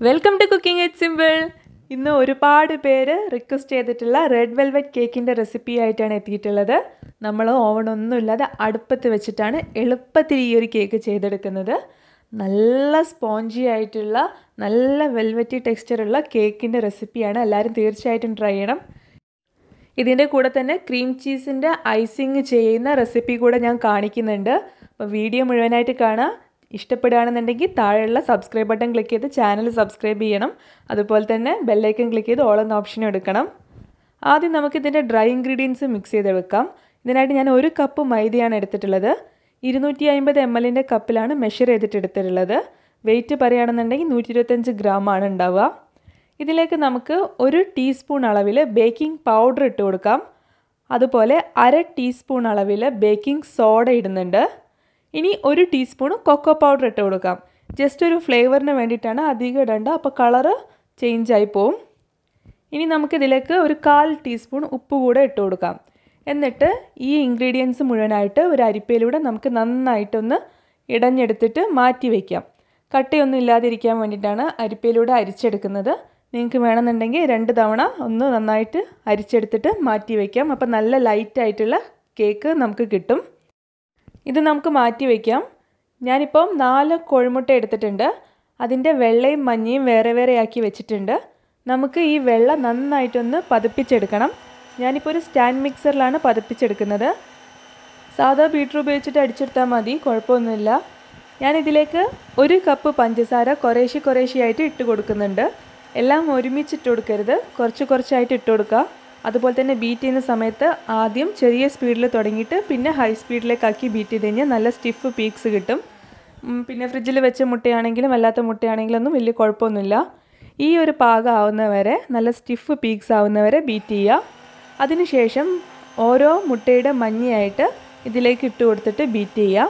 Welcome to cooking it simple. ഇന്ന് ഒരുപാട് പേര് റിക്വസ്റ്റ് ചെയ്തിട്ടുള്ള റെഡ് വെൽവെറ്റ് കേക്കിൻ്റെ റെസിപ്പി ആയിട്ടാണ് എത്തിയിട്ടുള്ളത്. നമ്മൾ ഓവണൊന്നും ഇല്ലാതെ അടുപ്പത്ത് വെച്ചിട്ടാണ് എളുപ്പത്തിൽ ഈ ഒരു കേക്ക് ചെയ്തെടുക്കുന്നത്. നല്ല സ്പോഞ്ചി ആയിട്ടുള്ള നല്ല വെൽവെറ്റി ടെക്സ്ചറുള്ള കേക്കിൻ്റെ റെസിപ്പിയാണ്. എല്ലാവരും തീർച്ചയായിട്ടും ട്രൈ ചെയ്യണം. ഇതിൻ്റെ കൂടെ തന്നെ ക്രീം ചീസിൻ്റെ ഐസിങ് ചെയ്യുന്ന റെസിപ്പി കൂടെ ഞാൻ കാണിക്കുന്നുണ്ട്. അപ്പോൾ വീഡിയോ മുഴുവനായിട്ട് കാണാം. ഇഷ്ടപ്പെടുകയാണെന്നുണ്ടെങ്കിൽ താഴെയുള്ള സബ്സ്ക്രൈബ് ബട്ടൺ ക്ലിക്ക് ചെയ്ത് ചാനൽ സബ്സ്ക്രൈബ് ചെയ്യണം. അതുപോലെ തന്നെ ബെല്ലൈക്കൺ ക്ലിക്ക് ചെയ്ത് ഓൾ എന്ന ഓപ്ഷനും എടുക്കണം. ആദ്യം നമുക്കിതിൻ്റെ ഡ്രൈ ഇൻഗ്രീഡിയൻസ് മിക്സ് ചെയ്ത് വെക്കാം. ഇതിനായിട്ട് ഞാൻ 1 കപ്പ് മൈദയാണ് എടുത്തിട്ടുള്ളത്. 250 ml കപ്പിലാണ് മെഷർ ചെയ്തിട്ട് എടുത്തിട്ടുള്ളത്. വെയിറ്റ് പറയുകയാണെന്നുണ്ടെങ്കിൽ 125 ഗ്രാമാണ് ഉണ്ടാവുക. ഇതിലേക്ക് നമുക്ക് 1 ടീസ്പൂൺ അളവിൽ ബേക്കിംഗ് പൗഡർ ഇട്ട് കൊടുക്കാം. അതുപോലെ 1/2 ടീസ്പൂൺ അളവിൽ ബേക്കിംഗ് സോഡ ഇടുന്നുണ്ട്. ഇനി 1 ടീസ്പൂൺ കൊക്കോ പൗഡർ ഇട്ട് കൊടുക്കാം. ജസ്റ്റ് ഒരു ഫ്ലേവറിന് വേണ്ടിയിട്ടാണ്, അധികം ഇടണ്ട, അപ്പോൾ കളറ് ചേഞ്ച് ആയി പോവും. ഇനി നമുക്കിതിലേക്ക് 1/4 ടീസ്പൂൺ ഉപ്പ് കൂടെ ഇട്ട് കൊടുക്കാം. എന്നിട്ട് ഈ ഇൻഗ്രീഡിയൻസ് മുഴുവനായിട്ട് ഒരു അരിപ്പയിലൂടെ നമുക്ക് നന്നായിട്ടൊന്ന് ഇടഞ്ഞെടുത്തിട്ട് മാറ്റി വയ്ക്കാം. കട്ടയൊന്നും ഇല്ലാതിരിക്കാൻ വേണ്ടിയിട്ടാണ് അരിപ്പയിലൂടെ അരിച്ചെടുക്കുന്നത്. നിങ്ങൾക്ക് വേണമെന്നുണ്ടെങ്കിൽ 2 തവണ ഒന്ന് നന്നായിട്ട് അരിച്ചെടുത്തിട്ട് മാറ്റി വയ്ക്കാം. അപ്പോൾ നല്ല ലൈറ്റായിട്ടുള്ള കേക്ക് നമുക്ക് കിട്ടും. ഇത് നമുക്ക് മാറ്റി വയ്ക്കാം. ഞാനിപ്പം 4 കോഴിമുട്ട എടുത്തിട്ടുണ്ട്. അതിൻ്റെ വെള്ളയും മഞ്ഞയും വേറെ വേറെ ആക്കി വെച്ചിട്ടുണ്ട്. നമുക്ക് ഈ വെള്ള നന്നായിട്ടൊന്ന് പതിപ്പിച്ചെടുക്കണം. ഞാനിപ്പോൾ ഒരു സ്റ്റാൻഡ് മിക്സറിലാണ് പതിപ്പിച്ചെടുക്കുന്നത്. സാധാ ബീറ്റർ ഉപയോഗിച്ചിട്ട് അടിച്ചെടുത്താൽ മതി, കുഴപ്പമൊന്നുമില്ല. ഞാനിതിലേക്ക് 1 കപ്പ് പഞ്ചസാര കുറേശ്ശെയായിട്ട് ഇട്ട് കൊടുക്കുന്നുണ്ട്. എല്ലാം ഒരുമിച്ചിട്ട് കൊടുക്കരുത്, കുറച്ചായിട്ട് ഇട്ട് കൊടുക്കുക. അതുപോലെ തന്നെ ബീറ്റ് ചെയ്യുന്ന സമയത്ത് ആദ്യം ചെറിയ സ്പീഡിൽ തുടങ്ങിയിട്ട് പിന്നെ ഹൈ സ്പീഡിലേക്കാക്കി ബീറ്റ് ചെയ്ത് കഴിഞ്ഞാൽ നല്ല സ്റ്റിഫ് പീക്സ് കിട്ടും. പിന്നെ ഫ്രിഡ്ജിൽ വെച്ച മുട്ടയാണെങ്കിലും അല്ലാത്ത മുട്ടയാണെങ്കിലൊന്നും വലിയ കുഴപ്പമൊന്നുമില്ല. ഈ ഒരു പാകം ആവുന്നവരെ, നല്ല സ്റ്റിഫ് പീക്സ് ആവുന്നവരെ ബീറ്റ് ചെയ്യുക. അതിനുശേഷം ഓരോ മുട്ടയുടെ മഞ്ഞയായിട്ട് ഇതിലേക്ക് ഇട്ട് കൊടുത്തിട്ട് ബീറ്റ് ചെയ്യുക.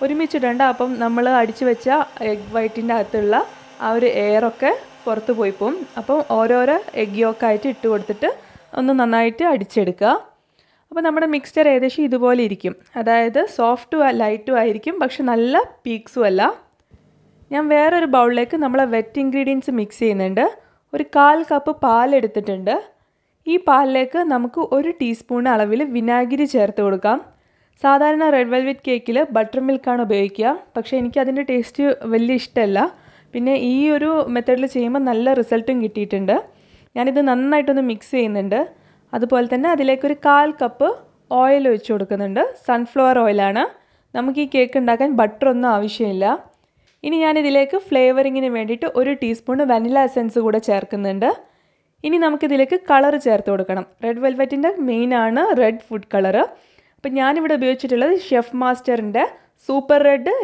ഒരുമിച്ചിടണ്ട, അപ്പം നമ്മൾ അടിച്ചു വെച്ച എഗ് വൈറ്റിൻ്റെ അകത്തുള്ള ആ ഒരു എയറൊക്കെ പുറത്ത് പോയി പോവും. അപ്പം ഓരോരോ എഗ് യോക്കായിട്ട് ഇട്ട് കൊടുത്തിട്ട് ഒന്ന് നന്നായിട്ട് അടിച്ചെടുക്കുക. അപ്പോൾ നമ്മുടെ മിക്സ്ചർ ഏകദേശം ഇതുപോലെ ഇരിക്കും. അതായത് സോഫ്റ്റും ലൈറ്റും ആയിരിക്കും, പക്ഷെ നല്ല പീക്സും അല്ല. ഞാൻ വേറൊരു ബൗളിലേക്ക് നമ്മളെ വെറ്റ് ഇൻഗ്രീഡിയൻസ് മിക്സ് ചെയ്യുന്നുണ്ട്. 1/4 കപ്പ് പാലെടുത്തിട്ടുണ്ട്. ഈ പാലിലേക്ക് നമുക്ക് 1 ടീസ്പൂൺ അളവിൽ വിനാഗിരി ചേർത്ത് കൊടുക്കാം. സാധാരണ റെഡ് വെൽവെറ്റ് കേക്കിൽ ബട്ടർ മിൽക്കാണ് ഉപയോഗിക്കുക, പക്ഷേ എനിക്കതിൻ്റെ ടേസ്റ്റ് വലിയ ഇഷ്ടമല്ല. പിന്നെ ഈ ഒരു മെത്തേഡിൽ ചെയ്യുമ്പോൾ നല്ല റിസൾട്ടും കിട്ടിയിട്ടുണ്ട്. ഞാനിത് നന്നായിട്ടൊന്ന് മിക്സ് ചെയ്യുന്നുണ്ട്. അതുപോലെ തന്നെ അതിലേക്ക് 1/4 കപ്പ് ഓയിൽ ഒഴിച്ച് കൊടുക്കുന്നുണ്ട്. സൺഫ്ലവർ ഓയിലാണ്. നമുക്ക് ഈ കേക്ക് ഉണ്ടാക്കാൻ ബട്ടറൊന്നും ആവശ്യമില്ല. ഇനി ഞാനിതിലേക്ക് ഫ്ലേവറിങ്ങിന് വേണ്ടിയിട്ട് 1 ടീസ്പൂൺ വനില എസൻസ് കൂടെ ചേർക്കുന്നുണ്ട്. ഇനി നമുക്കിതിലേക്ക് കളർ ചേർത്ത് കൊടുക്കണം. റെഡ് വെൽവെറ്റിൻ്റെ മെയിനാണ് റെഡ് ഫുഡ് കളറ്. അപ്പം ഞാനിവിടെ ഉപയോഗിച്ചിട്ടുള്ളത് ഷെഫ് മാസ്റ്ററിൻ്റെ സൂപ്പർ റെഡ്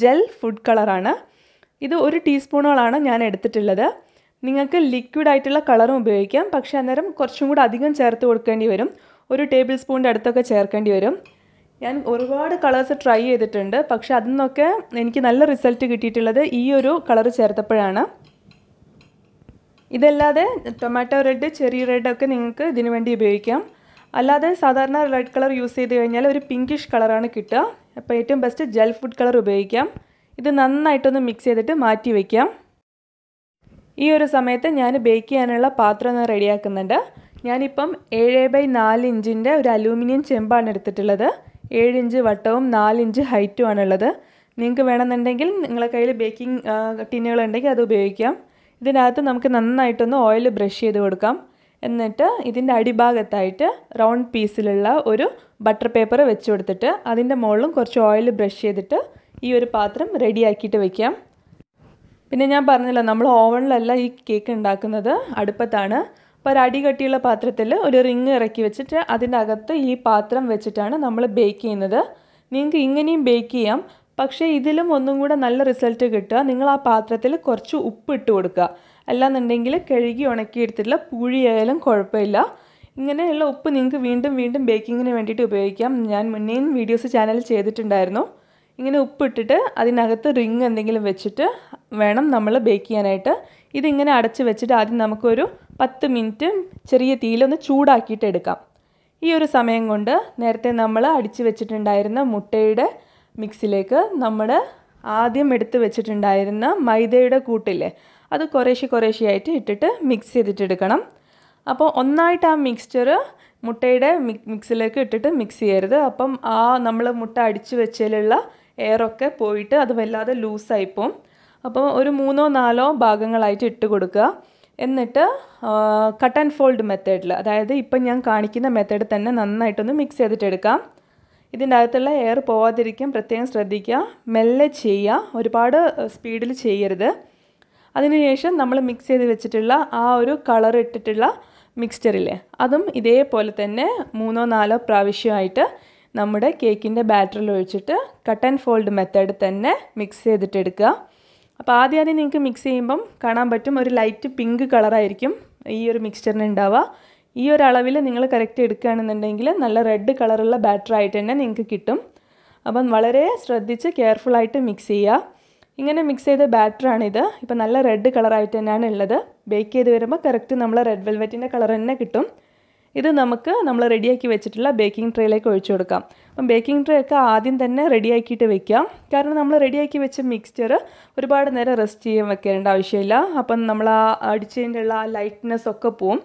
ജെൽ ഫുഡ് കളറാണ്. ഇത് 1 ടീസ്പൂണോളാണ് ഞാൻ എടുത്തിട്ടുള്ളത്. നിങ്ങൾക്ക് ലിക്വിഡ് ആയിട്ടുള്ള കളറും ഉപയോഗിക്കാം, പക്ഷേ അന്നേരം കുറച്ചും കൂടെ അധികം ചേർത്ത് കൊടുക്കേണ്ടി വരും. 1 ടേബിൾ സ്പൂണിൻ്റെ അടുത്തൊക്കെ ചേർക്കേണ്ടി വരും. ഞാൻ ഒരുപാട് കളേഴ്സ് ട്രൈ ചെയ്തിട്ടുണ്ട്, പക്ഷേ അതിൽ നിന്നൊക്കെ എനിക്ക് നല്ല റിസൾട്ട് കിട്ടിയിട്ടുള്ളത് ഈ ഒരു കളർ ചേർത്തപ്പോഴാണ്. ഇതല്ലാതെ ടൊമാറ്റോ റെഡ്, ചെറി റെഡ് ഒക്കെ നിങ്ങൾക്ക് ഇതിനു വേണ്ടി ഉപയോഗിക്കാം. അല്ലാതെ സാധാരണ റെഡ് കളർ യൂസ് ചെയ്ത് കഴിഞ്ഞാൽ ഒരു പിങ്കിഷ് കളറാണ് കിട്ടുക. അപ്പോൾ ഏറ്റവും ബെസ്റ്റ് ജെൽ ഫുഡ് കളർ ഉപയോഗിക്കാം. ഇത് നന്നായിട്ടൊന്ന് മിക്സ് ചെയ്തിട്ട് മാറ്റി വയ്ക്കാം. ഈ ഒരു സമയത്ത് ഞാൻ ബേക്ക് ചെയ്യാനുള്ള പാത്രം ഒന്ന് റെഡിയാക്കുന്നുണ്ട്. ഞാനിപ്പം 7/4 ഇഞ്ചിൻ്റെ ഒരു അലൂമിനിയം ചെമ്പാണ് എടുത്തിട്ടുള്ളത്. 7 ഇഞ്ച് വട്ടവും 4 ഇഞ്ച് ഹൈറ്റും ആണുള്ളത്. നിങ്ങൾക്ക് വേണമെന്നുണ്ടെങ്കിൽ നിങ്ങളുടെ കയ്യിൽ ബേക്കിംഗ് ടിന്നുകളുണ്ടെങ്കിൽ അത് ഉപയോഗിക്കാം. ഇതിനകത്ത് നമുക്ക് നന്നായിട്ടൊന്ന് ഓയിൽ ബ്രഷ് ചെയ്ത് കൊടുക്കാം. എന്നിട്ട് ഇതിൻ്റെ അടിഭാഗത്തായിട്ട് റൗണ്ട് പീസിലുള്ള ഒരു ബട്ടർ പേപ്പർ വെച്ച് കൊടുത്തിട്ട് അതിൻ്റെ മുകളിലും കുറച്ച് ഓയിൽ ബ്രഷ് ചെയ്തിട്ട് ഈ ഒരു പാത്രം റെഡിയാക്കിയിട്ട് വയ്ക്കാം. പിന്നെ ഞാൻ പറഞ്ഞല്ലോ, നമ്മൾ ഓവണിലല്ല ഈ കേക്ക് ഉണ്ടാക്കുന്നത്, അടുപ്പത്താണ്. അപ്പോൾ ഒരു അടി കട്ടിയുള്ള പാത്രത്തിൽ ഒരു റിങ് ഇറക്കി വെച്ചിട്ട് അതിൻ്റെ അകത്ത് ഈ പാത്രം വെച്ചിട്ടാണ് നമ്മൾ ബേക്ക് ചെയ്യുന്നത്. നിങ്ങൾക്ക് ഇങ്ങനെയും ബേക്ക് ചെയ്യാം, പക്ഷേ ഇതിലും ഒന്നും കൂടെ നല്ല റിസൾട്ട് കിട്ടുക നിങ്ങൾ ആ പാത്രത്തിൽ കുറച്ച് ഉപ്പ് ഇട്ട് കൊടുക്കുക. അല്ലാന്നുണ്ടെങ്കിൽ കഴുകി ഉണക്കിയെടുത്തിട്ടുള്ള പുഴിയായാലും കുഴപ്പമില്ല. ഇങ്ങനെയുള്ള ഉപ്പ് നിങ്ങൾക്ക് വീണ്ടും ബേക്കിങ്ങിന് വേണ്ടിയിട്ട് ഉപയോഗിക്കാം. ഞാൻ മുന്നേയും വീഡിയോസ് ചാനലിൽ ചെയ്തിട്ടുണ്ടായിരുന്നു. ഇങ്ങനെ ഉപ്പിട്ടിട്ട് അതിനകത്ത് റിങ് എന്തെങ്കിലും വെച്ചിട്ട് വേണം നമ്മൾ ബേക്ക് ചെയ്യാനായിട്ട്. ഇതിങ്ങനെ അടച്ച് വെച്ചിട്ട് ആദ്യം നമുക്കൊരു 10 മിനിറ്റ് ചെറിയ തീയിലൊന്ന് ചൂടാക്കിയിട്ട് എടുക്കാം. ഈ ഒരു സമയം കൊണ്ട് നേരത്തെ നമ്മൾ അടിച്ച് വെച്ചിട്ടുണ്ടായിരുന്ന മുട്ടയുടെ മിക്സിലേക്ക് നമ്മൾ ആദ്യം എടുത്ത് വെച്ചിട്ടുണ്ടായിരുന്ന മൈദയുടെ കൂട്ടില്ലേ അത് കുറേശ്ശെയായിട്ട് ഇട്ടിട്ട് മിക്സ് ചെയ്തിട്ടെടുക്കണം. അപ്പോൾ ഒന്നായിട്ട് ആ മിക്സ്ചർ മുട്ടയുടെ മിക്സിലേക്ക് ഇട്ടിട്ട് മിക്സ് ചെയ്യരുത്. അപ്പം ആ നമ്മൾ മുട്ട അടിച്ച് വെച്ചതിലുള്ള എയറൊക്കെ പോയിട്ട് അത് വല്ലാതെ ലൂസായിപ്പോവും. അപ്പോൾ ഒരു 3-4 ഭാഗങ്ങളായിട്ട് ഇട്ട് കൊടുക്കുക. എന്നിട്ട് കട്ട് ആൻഡ് ഫോൾഡ് മെത്തേഡിൽ, അതായത് ഇപ്പം ഞാൻ കാണിക്കുന്ന മെത്തേഡ് തന്നെ നന്നായിട്ടൊന്ന് മിക്സ് ചെയ്തിട്ടെടുക്കാം. ഇതിൻ്റെ അകത്തുള്ള എയർ പോവാതിരിക്കാൻ പ്രത്യേകം ശ്രദ്ധിക്കുക. മെല്ലെ ചെയ്യുക, ഒരുപാട് സ്പീഡിൽ ചെയ്യരുത്. അതിനുശേഷം നമ്മൾ മിക്സ് ചെയ്ത് വെച്ചിട്ടുള്ള ആ ഒരു കളർ ഇട്ടിട്ടുള്ള മിക്സ്ചറില്ലേ, അതും ഇതേപോലെ തന്നെ 3-4 പ്രാവശ്യമായിട്ട് നമ്മുടെ കേക്കിൻ്റെ ബാറ്ററിൽ ഒഴിച്ചിട്ട് കട്ട് ആൻഡ് ഫോൾഡ് മെത്തേഡ് തന്നെ മിക്സ് ചെയ്തിട്ടെടുക്കുക. അപ്പോൾ ആദ്യം നിങ്ങൾക്ക് മിക്സ് ചെയ്യുമ്പം കാണാൻ പറ്റും ഒരു ലൈറ്റ് പിങ്ക് കളറായിരിക്കും ഈ ഒരു മിക്സ്ചറിന് ഉണ്ടാവുക. ഈ ഒരു അളവിൽ നിങ്ങൾ കറക്റ്റ് എടുക്കുകയാണെന്നുണ്ടെങ്കിൽ നല്ല റെഡ് കളറുള്ള ബാറ്ററായിട്ട് തന്നെ നിങ്ങൾക്ക് കിട്ടും. അപ്പം വളരെ ശ്രദ്ധിച്ച് കെയർഫുള്ളായിട്ട് മിക്സ് ചെയ്യുക. ഇങ്ങനെ മിക്സ് ചെയ്ത ബാറ്ററാണിത്. ഇപ്പം നല്ല റെഡ് കളറായിട്ട് തന്നെയാണ് ഉള്ളത്. ബേക്ക് ചെയ്ത് വരുമ്പോൾ കറക്റ്റ് നമ്മൾ റെഡ് വെൽവെറ്റിൻ്റെ കളർ തന്നെ കിട്ടും. ഇത് നമുക്ക് നമ്മൾ റെഡിയാക്കി വെച്ചിട്ടുള്ള ബേക്കിംഗ് ട്രേയിലേക്ക് ഒഴിച്ചു കൊടുക്കാം. അപ്പം ബേക്കിംഗ് ട്രേ ഒക്കെ ആദ്യം തന്നെ റെഡിയാക്കിയിട്ട് വെക്കാം. കാരണം നമ്മൾ റെഡിയാക്കി വെച്ച മിക്സ്ചർ ഒരുപാട് നേരം റെസ്റ്റ് ചെയ്യാൻ വെക്കേണ്ട ആവശ്യമില്ല. അപ്പം നമ്മൾ ആ അടിച്ചതിൻ്റെ ഉള്ള ആ ലൈറ്റ്നെസ് ഒക്കെ പോവും.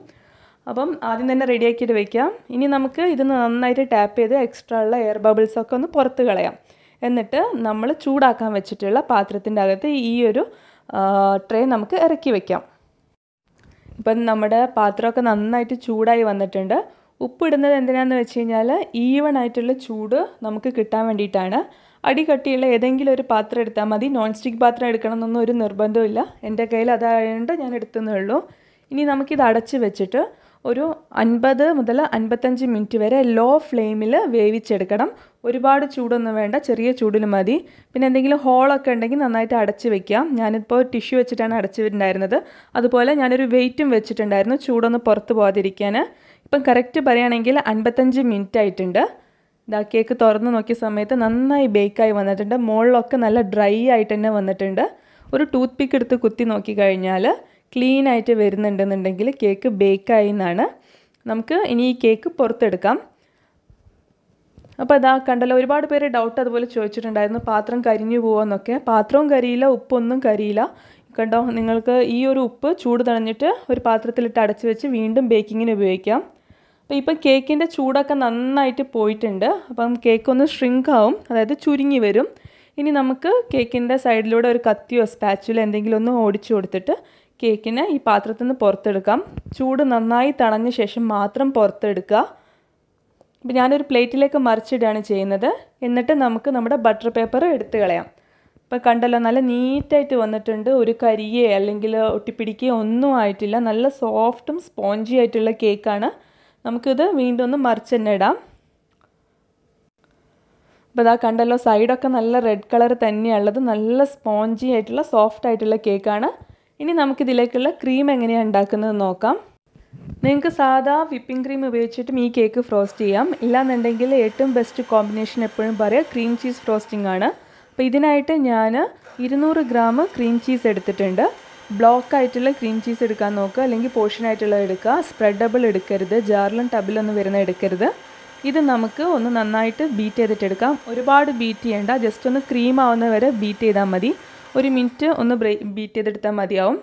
അപ്പം ആദ്യം തന്നെ റെഡിയാക്കിയിട്ട് വെക്കാം. ഇനി നമുക്ക് ഇത് നന്നായിട്ട് ടാപ്പ് ചെയ്ത് എക്സ്ട്രാ ഉള്ള എയർ ബബിൾസൊക്കെ ഒന്ന് പുറത്ത് കളയാം. എന്നിട്ട് നമ്മൾ ചൂടാക്കാൻ വെച്ചിട്ടുള്ള പാത്രത്തിൻ്റെ അകത്ത് ഈ ഒരു ട്രേ നമുക്ക് ഇറക്കി വെക്കാം. ഇപ്പം നമ്മുടെ പാത്രമൊക്കെ നന്നായിട്ട് ചൂടായി വന്നിട്ടുണ്ട്. ഉപ്പിടുന്നത് എന്തിനാണെന്ന് വെച്ച് കഴിഞ്ഞാൽ ഈവൺ ആയിട്ടുള്ള ചൂട് നമുക്ക് കിട്ടാൻ വേണ്ടിയിട്ടാണ്. അടി കട്ടിയുള്ള ഏതെങ്കിലും ഒരു പാത്രം എടുത്താൽ മതി. നോൺ സ്റ്റിക്ക് പാത്രം എടുക്കണം എന്നൊന്നും ഒരു നിർബന്ധമില്ല. എൻ്റെ കയ്യിൽ അതായതുകൊണ്ട് ഞാൻ എടുത്തതേ ഉള്ളൂ. ഇനി നമുക്കിത് അടച്ച് വെച്ചിട്ട് ഒരു 50 മുതൽ 55 മിനിറ്റ് വരെ ലോ ഫ്ലെയിമിൽ വേവിച്ചെടുക്കണം. ഒരുപാട് ചൂടൊന്നും വേണ്ട, ചെറിയ ചൂടിൽ മതി. പിന്നെ എന്തെങ്കിലും ഹോളൊക്കെ ഉണ്ടെങ്കിൽ നന്നായിട്ട് അടച്ച് വെക്കാം. ഞാനിപ്പോൾ ടിഷ്യൂ വെച്ചിട്ടാണ് അടച്ചിട്ടുണ്ടായിരുന്നത്. അതുപോലെ ഞാനൊരു വെയിറ്റും വെച്ചിട്ടുണ്ടായിരുന്നു ചൂടൊന്ന് പുറത്ത് പോകാതിരിക്കാൻ. ഇപ്പം കറക്റ്റ് പറയുകയാണെങ്കിൽ 55 മിനിറ്റ് ആയിട്ടുണ്ട്. ഇതാ കേക്ക് തുറന്ന് നോക്കിയ സമയത്ത് നന്നായി ബേക്കായി വന്നിട്ടുണ്ട്. മുകളിലൊക്കെ നല്ല ഡ്രൈ ആയിട്ട് തന്നെ വന്നിട്ടുണ്ട്. ഒരു ടൂത്ത് പിക്ക് എടുത്ത് കുത്തി നോക്കിക്കഴിഞ്ഞാൽ ക്ലീൻ ആയിട്ട് വരുന്നുണ്ടെന്നുണ്ടെങ്കിൽ കേക്ക് ബേക്കായി എന്നാണ്. നമുക്ക് ഇനി ഈ കേക്ക് പുറത്തെടുക്കാം. അപ്പോൾ അതാ കണ്ടല്ലോ, ഒരുപാട് പേര് ഡൗട്ട് അതുപോലെ ചോദിച്ചിട്ടുണ്ടായിരുന്നു പാത്രം കരിഞ്ഞു പോകുമെന്നൊക്കെ. പാത്രവും കരിയില്ല, ഉപ്പൊന്നും കരിയില്ല. കണ്ടോ, നിങ്ങൾക്ക് ഈ ഒരു ഉപ്പ് ചൂട് തണിഞ്ഞിട്ട് ഒരു പാത്രത്തിലിട്ട് അടച്ച് വെച്ച് വീണ്ടും ബേക്കിങ്ങിന് ഉപയോഗിക്കാം. അപ്പോൾ ഇപ്പം കേക്കിൻ്റെ ചൂടൊക്കെ നന്നായിട്ട് പോയിട്ടുണ്ട്. അപ്പം കേക്കൊന്ന് ഷ്രിങ്ക് ആവും, അതായത് ചുരുങ്ങി വരും. ഇനി നമുക്ക് കേക്കിൻ്റെ സൈഡിലൂടെ ഒരു കത്തിയോ സ്പാച്ചുലോ എന്തെങ്കിലും ഒന്ന് ഓടിച്ചു കൊടുത്തിട്ട് കേക്കിനെ ഈ പാത്രത്തിൽ നിന്ന് പുറത്തെടുക്കാം. ചൂട് നന്നായി തണഞ്ഞ ശേഷം മാത്രം പുറത്തെടുക്കുക. അപ്പോൾ ഞാനൊരു പ്ലേറ്റിലേക്ക് മറിച്ചിടുകയാണ് ചെയ്യുന്നത്. എന്നിട്ട് നമുക്ക് നമ്മുടെ ബട്ടർ പേപ്പർ എടുത്ത് കളയാം. ഇപ്പോൾ കണ്ടല്ലോ, നല്ല നീറ്റായിട്ട് വന്നിട്ടുണ്ട്. ഒരു കരിയെ അല്ലെങ്കിൽ ഒട്ടിപ്പിടിക്കുകയോ ഒന്നും ആയിട്ടില്ല. നല്ല സോഫ്റ്റും സ്പോഞ്ചി ആയിട്ടുള്ള കേക്കാണ്. നമുക്കിത് വീണ്ടും ഒന്ന് മറിച്ച് തന്നെ ഇടാം. അപ്പോൾ ഇതാ കണ്ടല്ലോ, സൈഡൊക്കെ നല്ല റെഡ് കളർ തന്നെയുള്ളത്. നല്ല സ്പോഞ്ചി ആയിട്ടുള്ള സോഫ്റ്റ് ആയിട്ടുള്ള കേക്കാണ്. ഇനി നമുക്കിതിലേക്കുള്ള ക്രീം എങ്ങനെയാണ് ഉണ്ടാക്കുന്നത് നോക്കാം. നിങ്ങൾക്ക് സാധാ വിപ്പിംഗ് ക്രീം ഉപയോഗിച്ചിട്ടും ഈ കേക്ക് ഫ്രോസ്റ്റ് ചെയ്യാം. ഇല്ലാന്നുണ്ടെങ്കിൽ ഏറ്റവും ബെസ്റ്റ് കോമ്പിനേഷൻ എപ്പോഴും പറയാം ക്രീം ചീസ് ഫ്രോസ്റ്റിംഗ് ആണ്. അപ്പോൾ ഇതിനായിട്ട് ഞാൻ 200 ഗ്രാം ക്രീം ചീസ് എടുത്തിട്ടുണ്ട്. ബ്ലോക്ക് ആയിട്ടുള്ള ക്രീം ചീസ് എടുക്കാൻ നോക്കുക, അല്ലെങ്കിൽ പോർഷനായിട്ടുള്ളത് എടുക്കുക. സ്പ്രെഡബിൾ എടുക്കരുത്, ജാറിലും ടബിലൊന്നും വരുന്ന എടുക്കരുത്. ഇത് നമുക്ക് ഒന്ന് നന്നായിട്ട് ബീറ്റ് ചെയ്തിട്ടെടുക്കാം. ഒരുപാട് ബീറ്റ് ചെയ്യേണ്ട, ജസ്റ്റ് ഒന്ന് ക്രീം ആവുന്ന വരെ ബീറ്റ് ചെയ്താൽ മതി. 1 മിനിറ്റ് ഒന്ന് ബീറ്റ് ചെയ്തെടുത്താൽ മതിയാവും.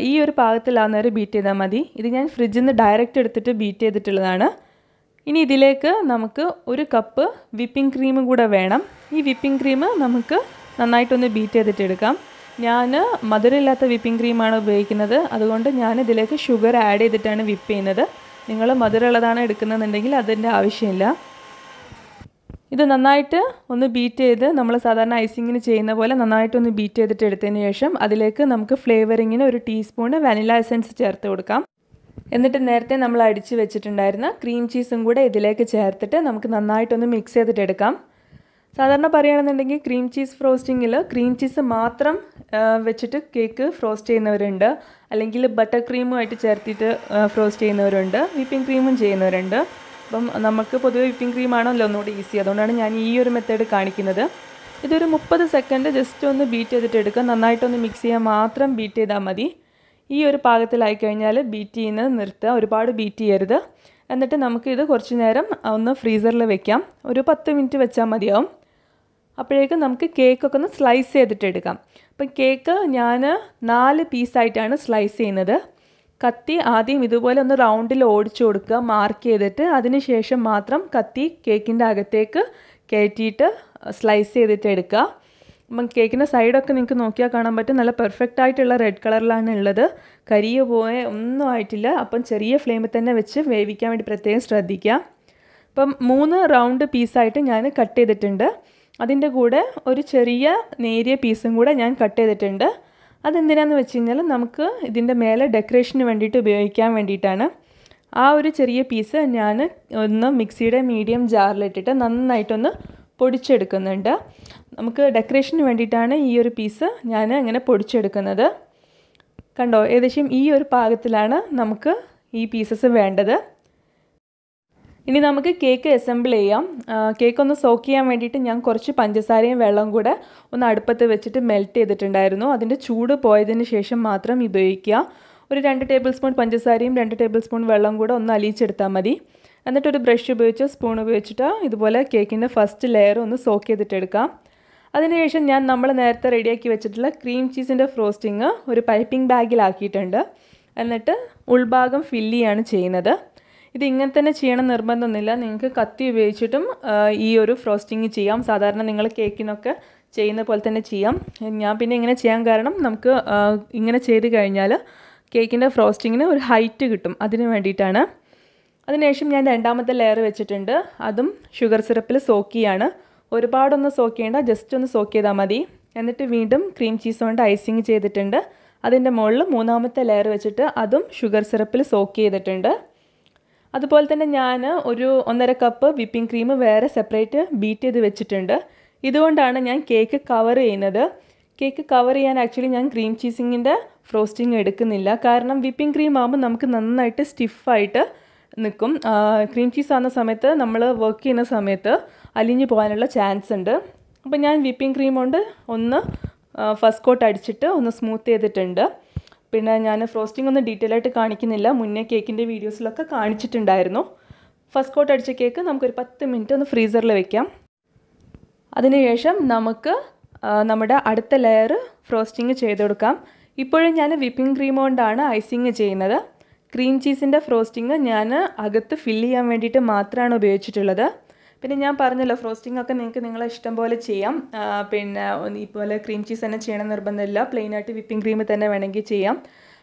ഈ ഒരു പാകത്തിലാവുന്ന വരെ ബീറ്റ് ചെയ്താൽ മതി. ഇത് ഞാൻ ഫ്രിഡ്ജിൽ നിന്ന് ഡയറക്റ്റ് എടുത്തിട്ട് ബീറ്റ് ചെയ്തിട്ടുള്ളതാണ്. ഇനി ഇതിലേക്ക് നമുക്ക് 1 കപ്പ് വിപ്പിംഗ് ക്രീമും കൂടെ വേണം. ഈ വിപ്പിംഗ് ക്രീം നമുക്ക് നന്നായിട്ടൊന്ന് ബീറ്റ് ചെയ്തിട്ടെടുക്കാം. ഞാൻ മധുരമില്ലാത്ത വിപ്പിംഗ് ക്രീമാണ് ഉപയോഗിക്കുന്നത്. അതുകൊണ്ട് ഞാൻ ഇതിലേക്ക് ഷുഗർ ആഡ് ചെയ്തിട്ടാണ് വിപ്പ് ചെയ്യുന്നത്. നിങ്ങൾ മധുരമുള്ളതാണ് എടുക്കുന്നതെന്നുണ്ടെങ്കിൽ അതിൻ്റെ ആവശ്യമില്ല. ഇത് നന്നായിട്ട് ഒന്ന് ബീറ്റ് ചെയ്ത് നമ്മൾ സാധാരണ ഐസിങ്ങിന് ചെയ്യുന്ന പോലെ നന്നായിട്ടൊന്ന് ബീറ്റ് ചെയ്തിട്ട് എടുത്തതിന് ശേഷം അതിലേക്ക് നമുക്ക് ഫ്ലേവറിങ്ങിന് 1 ടീസ്പൂൺ വാനില എസൻസ് ചേർത്ത് കൊടുക്കാം. എന്നിട്ട് നേരത്തെ നമ്മൾ അടിച്ച് വെച്ചിട്ടുണ്ടായിരുന്ന ക്രീം ചീസും കൂടെ ഇതിലേക്ക് ചേർത്തിട്ട് നമുക്ക് നന്നായിട്ടൊന്ന് മിക്സ് ചെയ്തിട്ടെടുക്കാം. സാധാരണ പറയുകയാണെന്നുണ്ടെങ്കിൽ ക്രീം ചീസ് ഫ്രോസ്റ്റിങ്ങിൽ ക്രീം ചീസ് മാത്രം വെച്ചിട്ട് കേക്ക് ഫ്രോസ്റ്റ് ചെയ്യുന്നവരുണ്ട്, അല്ലെങ്കിൽ ബട്ടർ ക്രീമുമായിട്ട് ചേർത്തിട്ട് ഫ്രോസ്റ്റ് ചെയ്യുന്നവരുണ്ട്, വിപ്പിംഗ് ക്രീമും ചെയ്യുന്നവരുണ്ട്. അപ്പം നമുക്ക് പൊതുവെ വിപ്പിംഗ് ക്രീമാണല്ലോ ഒന്നുകൂടി ഈസി, അതുകൊണ്ടാണ് ഞാൻ ഈ ഒരു മെത്തേഡ് കാണിക്കുന്നത്. ഇതൊരു 30 സെക്കൻഡ് ജസ്റ്റ് ഒന്ന് ബീറ്റ് ചെയ്തിട്ട് എടുക്കുക. നന്നായിട്ടൊന്ന് മിക്സ് ചെയ്യാൻ മാത്രം ബീറ്റ് ചെയ്താൽ മതി. ഈ ഒരു പാകത്തിലായി കഴിഞ്ഞാൽ ബീറ്റ് ചെയ്യുന്നത് നിർത്തുക, ഒരുപാട് ബീറ്റ് ചെയ്യരുത്. എന്നിട്ട് നമുക്കിത് കുറച്ച് നേരം ഒന്ന് ഫ്രീസറിൽ വെക്കാം. ഒരു 10 മിനിറ്റ് വെച്ചാൽ മതിയാവും. അപ്പോഴേക്കും നമുക്ക് കേക്കൊക്കെ ഒന്ന് സ്ലൈസ് ചെയ്തിട്ട് എടുക്കാം. അപ്പം കേക്ക് ഞാൻ 4 പീസായിട്ടാണ് സ്ലൈസ് ചെയ്യുന്നത്. കത്തി ആദ്യം ഇതുപോലെ ഒന്ന് റൗണ്ടിൽ ഓടിച്ചു കൊടുക്കുക, മാർക്ക് ചെയ്തിട്ട് അതിന് ശേഷം മാത്രം കത്തി കേക്കിൻ്റെ അകത്തേക്ക് കയറ്റിയിട്ട് സ്ലൈസ് ചെയ്തിട്ട് എടുക്കുക. അപ്പം കേക്കിൻ്റെ സൈഡൊക്കെ നിങ്ങൾക്ക് നോക്കിയാൽ കാണാൻ പറ്റും, നല്ല പെർഫെക്റ്റ് ആയിട്ടുള്ള റെഡ് കളറിലാണ് ഉള്ളത്. കരിയ പോയ ഒന്നും ആയിട്ടില്ല. അപ്പം ചെറിയ ഫ്ലെയിമിൽ തന്നെ വെച്ച് വേവിക്കാൻ വേണ്ടി പ്രത്യേകം ശ്രദ്ധിക്കുക. അപ്പം 3 റൗണ്ട് പീസായിട്ട് ഞാൻ കട്ട് ചെയ്തിട്ടുണ്ട്. അതിൻ്റെ കൂടെ ഒരു ചെറിയ നേരിയ പീസും കൂടെ ഞാൻ കട്ട് ചെയ്തിട്ടുണ്ട്. അതെന്തിനാണെന്ന് വെച്ച് കഴിഞ്ഞാൽ നമുക്ക് ഇതിൻ്റെ മേലെ ഡെക്കറേഷന് വേണ്ടിയിട്ട് ഉപയോഗിക്കാൻ വേണ്ടിയിട്ടാണ്. ആ ഒരു ചെറിയ പീസ് ഞാൻ ഒന്ന് മിക്സിയുടെ മീഡിയം ജാറിലിട്ടിട്ട് നന്നായിട്ടൊന്ന് പൊടിച്ചെടുക്കുന്നുണ്ട്. നമുക്ക് ഡെക്കറേഷന് വേണ്ടിയിട്ടാണ് ഈ ഒരു പീസ് ഞാൻ ഇങ്ങനെ പൊടിച്ചെടുക്കുന്നത്. കണ്ടോ, ഏകദേശം ഈ ഒരു പാകത്തിലാണ് നമുക്ക് ഈ പീസസ് വേണ്ടത്. ഇനി നമുക്ക് കേക്ക് അസംബിൾ ചെയ്യാം. കേക്ക് ഒന്ന് സോക്ക് ചെയ്യാൻ വേണ്ടിയിട്ട് ഞാൻ കുറച്ച് പഞ്ചസാരയും വെള്ളവും കൂടെ ഒന്ന് അടുപ്പത്ത് വെച്ചിട്ട് മെൽറ്റ് ചെയ്തിട്ടുണ്ടായിരുന്നു. അതിൻ്റെ ചൂട് പോയതിന് ശേഷം മാത്രം ഉപയോഗിക്കുക. ഒരു 2 ടേബിൾ സ്പൂൺ പഞ്ചസാരയും 2 ടേബിൾ സ്പൂൺ വെള്ളം കൂടെ ഒന്ന് അലിയിച്ചെടുത്താൽ മതി. എന്നിട്ടൊരു ബ്രഷ് ഉപയോഗിച്ച് സ്പൂൺ ഉപയോഗിച്ചിട്ട് ഇതുപോലെ കേക്കിൻ്റെ ഫസ്റ്റ് ലെയർ ഒന്ന് സോക്ക് ചെയ്തിട്ടെടുക്കാം. അതിനുശേഷം നമ്മൾ നേരത്തെ റെഡിയാക്കി വെച്ചിട്ടുള്ള ക്രീം ചീസിൻ്റെ ഫ്രോസ്റ്റിങ് ഒരു പൈപ്പിംഗ് ബാഗിലാക്കിയിട്ടുണ്ട്. എന്നിട്ട് ഉൾഭാഗം ഫില്ല് ചെയ്യാണ് ചെയ്യുന്നത്. ഇത് ഇങ്ങനെ തന്നെ ചെയ്യണം നിർബന്ധമൊന്നുമില്ല. നിങ്ങൾക്ക് കത്തി ഉപയോഗിച്ചിട്ടും ഈ ഒരു ഫ്രോസ്റ്റിങ് ചെയ്യാം. സാധാരണ നിങ്ങൾ കേക്കിനൊക്കെ ചെയ്യുന്ന പോലെ തന്നെ ചെയ്യാം. ഞാൻ പിന്നെ ഇങ്ങനെ ചെയ്യാൻ കാരണം നമുക്ക് ഇങ്ങനെ ചെയ്ത് കഴിഞ്ഞാൽ കേക്കിൻ്റെ ഫ്രോസ്റ്റിങ്ങിന് ഒരു ഹൈറ്റ് കിട്ടും, അതിന് വേണ്ടിയിട്ടാണ്. അതിനുശേഷം ഞാൻ രണ്ടാമത്തെ ലെയർ വെച്ചിട്ടുണ്ട്. അതും ഷുഗർ സിറപ്പിൽ സോക്ക് ചെയ്യാണ്. ഒരുപാടൊന്നും സോക്ക് ചെയ്യേണ്ട, ജസ്റ്റ് ഒന്ന് സോക്ക് ചെയ്താൽ മതി. എന്നിട്ട് വീണ്ടും ക്രീം ചീസ് കൊണ്ട് ഐസിങ് ചെയ്തിട്ടുണ്ട്. അതിൻ്റെ മുകളിൽ മൂന്നാമത്തെ ലെയർ വെച്ചിട്ട് അതും ഷുഗർ സിറപ്പിൽ സോക്ക് ചെയ്തിട്ടുണ്ട്. അതുപോലെ തന്നെ ഞാൻ ഒരു 1.5 കപ്പ് വിപ്പിംഗ് ക്രീം വേറെ സെപ്പറേറ്റ് ബീറ്റ് ചെയ്ത് വെച്ചിട്ടുണ്ട്. ഇതുകൊണ്ടാണ് ഞാൻ കേക്ക് കവർ ചെയ്യുന്നത്. കേക്ക് കവർ ചെയ്യാൻ ആക്ച്വലി ഞാൻ ക്രീം ചീസിങ്ങിൻ്റെ ഫ്രോസ്റ്റിംഗ് എടുക്കുന്നില്ല. കാരണം വിപ്പിംഗ് ക്രീം ആകുമ്പോൾ നമുക്ക് നന്നായിട്ട് സ്റ്റിഫായിട്ട് നിൽക്കും. ക്രീം ചീസ് ആകുന്ന സമയത്ത് നമ്മൾ വർക്ക് ചെയ്യുന്ന സമയത്ത് അലിഞ്ഞു പോകാനുള്ള ചാൻസ് ഉണ്ട്. അപ്പോൾ ഞാൻ വിപ്പിംഗ് ക്രീം കൊണ്ട് ഒന്ന് ഫസ്റ്റ് കോട്ട് അടിച്ചിട്ട് ഒന്ന് സ്മൂത്ത് ചെയ്തിട്ടുണ്ട്. പിന്നെ ഞാൻ ഫ്രോസ്റ്റിംഗ് ഒന്നും ഡീറ്റെയിൽ ആയിട്ട് കാണിക്കുന്നില്ല, മുന്നേ കേക്കിൻ്റെ വീഡിയോസിലൊക്കെ കാണിച്ചിട്ടുണ്ടായിരുന്നു. ഫസ്റ്റ് കോട്ട് അടിച്ച കേക്ക് നമുക്കൊരു 10 മിനിറ്റ് ഒന്ന് ഫ്രീസറിൽ വെക്കാം. അതിനുശേഷം നമുക്ക് നമ്മുടെ അടുത്ത ലെയർ ഫ്രോസ്റ്റിംഗ് ചെയ്ത് കൊടുക്കാം. ഇപ്പോഴും ഞാൻ വിപ്പിംഗ് ക്രീം കൊണ്ടാണ് ഐസിങ് ചെയ്യുന്നത്. ക്രീം ചീസിൻ്റെ ഫ്രോസ്റ്റിംഗ് ഞാൻ അകത്ത് ഫില്ല് ചെയ്യാൻ വേണ്ടിയിട്ട് മാത്രമാണ് ഉപയോഗിച്ചിട്ടുള്ളത്. പിന്നെ ഞാൻ പറഞ്ഞല്ലോ, ഫ്രോസ്റ്റിംഗ് ഒക്കെ നിങ്ങൾക്ക് നിങ്ങളെ ഇഷ്ടം പോലെ ചെയ്യാം. പിന്നെ ഇതുപോലെ ക്രീം ചീസ് തന്നെ ചെയ്യണം നിർബന്ധമില്ല, പ്ലെയിനായിട്ട് വിപ്പിംഗ് ക്രീം തന്നെ വേണമെങ്കിൽ ചെയ്യാം.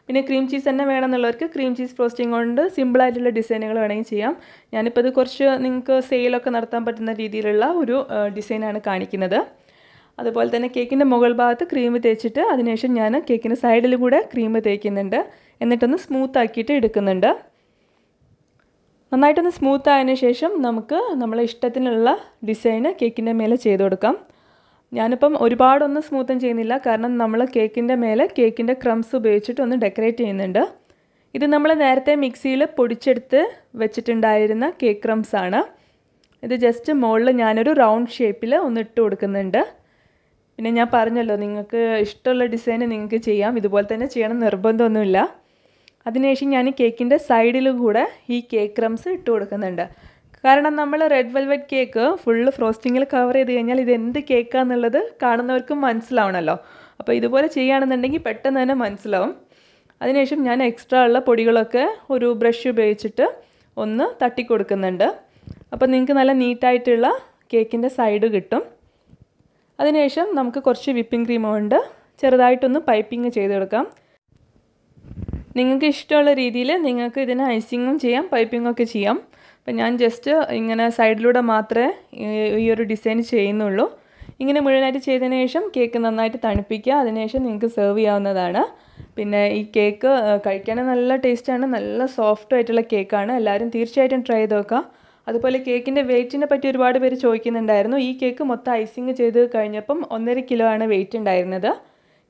പിന്നെ ക്രീം ചീസ് തന്നെ വേണമെന്നുള്ളവർക്ക് ക്രീം ചീസ് ഫ്രോസ്റ്റിംഗ് കൊണ്ട് സിമ്പിളായിട്ടുള്ള ഡിസൈനുകൾ വേണമെങ്കിൽ ചെയ്യാം. ഞാനിപ്പോൾ ഇത് കുറച്ച് നിങ്ങൾക്ക് സെയിലൊക്കെ നടത്താൻ പറ്റുന്ന രീതിയിലുള്ള ഒരു ഡിസൈനാണ് കാണിക്കുന്നത്. അതുപോലെ തന്നെ കേക്കിൻ്റെ മുകൾ ഭാഗത്ത് ക്രീം തേച്ചിട്ട് അതിനുശേഷം ഞാൻ കേക്കിൻ്റെ സൈഡിൽ കൂടെ ക്രീം തേക്കുന്നുണ്ട്. എന്നിട്ടൊന്ന് സ്മൂത്ത് ആക്കിയിട്ട് എടുക്കുന്നുണ്ട്. നന്നായിട്ടൊന്ന് സ്മൂത്ത് ആയതിനു ശേഷം നമുക്ക് നമ്മളെ ഇഷ്ടത്തിനുള്ള ഡിസൈന് കേക്കിൻ്റെ മേലെ ചെയ്ത് കൊടുക്കാം. ഞാനിപ്പം ഒരുപാടൊന്നും സ്മൂത്തും ചെയ്യുന്നില്ല, കാരണം നമ്മൾ കേക്കിൻ്റെ മേലെ കേക്കിൻ്റെ ക്രംസ് ഉപയോഗിച്ചിട്ട് ഒന്ന് ഡെക്കറേറ്റ് ചെയ്യുന്നുണ്ട്. ഇത് നമ്മൾ നേരത്തെ മിക്സിയിൽ പൊടിച്ചെടുത്ത് വെച്ചിട്ടുണ്ടായിരുന്ന കേക്ക് ക്രംസ് ആണ്. ഇത് ജസ്റ്റ് മുകളിൽ ഞാനൊരു റൗണ്ട് ഷേപ്പിൽ ഒന്ന് ഇട്ട് കൊടുക്കുന്നുണ്ട്. പിന്നെ ഞാൻ പറഞ്ഞല്ലോ, നിങ്ങൾക്ക് ഇഷ്ടമുള്ള ഡിസൈന് നിങ്ങൾക്ക് ചെയ്യാം, ഇതുപോലെ തന്നെ ചെയ്യണം നിർബന്ധമൊന്നുമില്ല. അതിനുശേഷം ഞാൻ കേക്കിൻ്റെ സൈഡിലും കൂടെ ഈ കേക്ക് ക്രംസ് ഇട്ട് കൊടുക്കുന്നുണ്ട്. കാരണം നമ്മൾ റെഡ് വെൽവെറ്റ് കേക്ക് ഫുള്ള് ഫ്രോസ്റ്റിങ്ങിൽ കവർ ചെയ്ത് കഴിഞ്ഞാൽ ഇത് എന്ത് കേക്കാന്നുള്ളത് കാണുന്നവർക്കും മനസ്സിലാവണമല്ലോ. അപ്പോൾ ഇതുപോലെ ചെയ്യുകയാണെന്നുണ്ടെങ്കിൽ പെട്ടെന്ന് തന്നെ മനസ്സിലാവും. അതിനുശേഷം ഞാൻ എക്സ്ട്രാ ഉള്ള പൊടികളൊക്കെ ഒരു ബ്രഷ് ഉപയോഗിച്ചിട്ട് ഒന്ന് തട്ടി കൊടുക്കുന്നുണ്ട്. അപ്പോൾ നിങ്ങൾക്ക് നല്ല നീറ്റായിട്ടുള്ള കേക്കിൻ്റെ സൈഡ് കിട്ടും. അതിനുശേഷം നമുക്ക് കുറച്ച് വിപ്പിംഗ് ക്രീം കൊണ്ട് ചെറുതായിട്ടൊന്ന് പൈപ്പിംഗ് ചെയ്ത് കൊടുക്കാം. നിങ്ങൾക്ക് ഇഷ്ടമുള്ള രീതിയിൽ നിങ്ങൾക്ക് ഇതിന് ഐസിങ്ങും ചെയ്യാം, പൈപ്പിങ്ങും ഒക്കെ ചെയ്യാം. അപ്പം ഞാൻ ജസ്റ്റ് ഇങ്ങനെ സൈഡിലൂടെ മാത്രമേ ഈ ഒരു ഡിസൈൻ ചെയ്യുന്നുള്ളൂ. ഇങ്ങനെ മുഴുവനായിട്ട് ചെയ്തതിന് ശേഷം കേക്ക് നന്നായിട്ട് തണുപ്പിക്കുക. അതിനുശേഷം നിങ്ങൾക്ക് സെർവ് ചെയ്യാവുന്നതാണ്. പിന്നെ ഈ കേക്ക് കഴിക്കാൻ നല്ല ടേസ്റ്റാണ്, നല്ല സോഫ്റ്റ് ആയിട്ടുള്ള കേക്കാണ്. എല്ലാവരും തീർച്ചയായിട്ടും ട്രൈ ചെയ്ത് നോക്കുക. അതുപോലെ കേക്കിൻ്റെ വെയിറ്റിനെ പറ്റി ഒരുപാട് പേര് ചോദിക്കുന്നുണ്ടായിരുന്നു. ഈ കേക്ക് മൊത്തം ഐസിങ് ചെയ്ത് കഴിഞ്ഞപ്പം 1.5 കിലോ ആണ് വെയിറ്റ് ഉണ്ടായിരുന്നത്.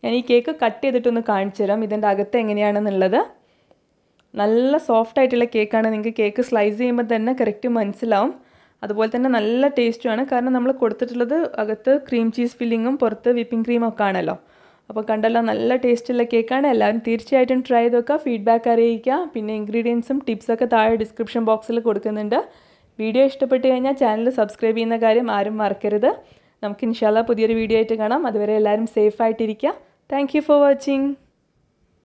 ഞാൻ ഈ കേക്ക് കട്ട് ചെയ്തിട്ടൊന്ന് കാണിച്ചു തരാം ഇതിൻ്റെ അകത്ത് എങ്ങനെയാണെന്നുള്ളത്. നല്ല സോഫ്റ്റ് ആയിട്ടുള്ള കേക്കാണ്. നിങ്ങൾക്ക് കേക്ക് സ്ലൈസ് ചെയ്യുമ്പോൾ തന്നെ കറക്റ്റ് മനസ്സിലാവും. അതുപോലെ തന്നെ നല്ല ടേസ്റ്റുമാണ്, കാരണം നമ്മൾ കൊടുത്തിട്ടുള്ളത് അകത്ത് ക്രീം ചീസ് ഫില്ലിങ്ങും പുറത്ത് വിപ്പിംഗ് ക്രീമും ഒക്കെ ആണല്ലോ. അപ്പോൾ കണ്ടല്ലോ, നല്ല ടേസ്റ്റുള്ള കേക്കാണ്. എല്ലാവരും തീർച്ചയായിട്ടും ട്രൈ ചെയ്ത് നോക്കുക, ഫീഡ്ബാക്ക് അറിയിക്കുക. പിന്നെ ഇൻഗ്രീഡിയൻസും ടിപ്സൊക്കെ താഴെ ഡിസ്ക്രിപ്ഷൻ ബോക്സിൽ കൊടുക്കുന്നുണ്ട്. വീഡിയോ ഇഷ്ടപ്പെട്ട് കഴിഞ്ഞാൽ ചാനൽ സബ്സ്ക്രൈബ് ചെയ്യുന്ന കാര്യം ആരും മറക്കരുത്. നമുക്ക് ഇൻഷാല്ലാ പുതിയൊരു വീഡിയോ ആയിട്ട് കാണാം. അതുവരെ എല്ലാവരും സേഫ് ആയിട്ടിരിക്കുക. Thank you for watching.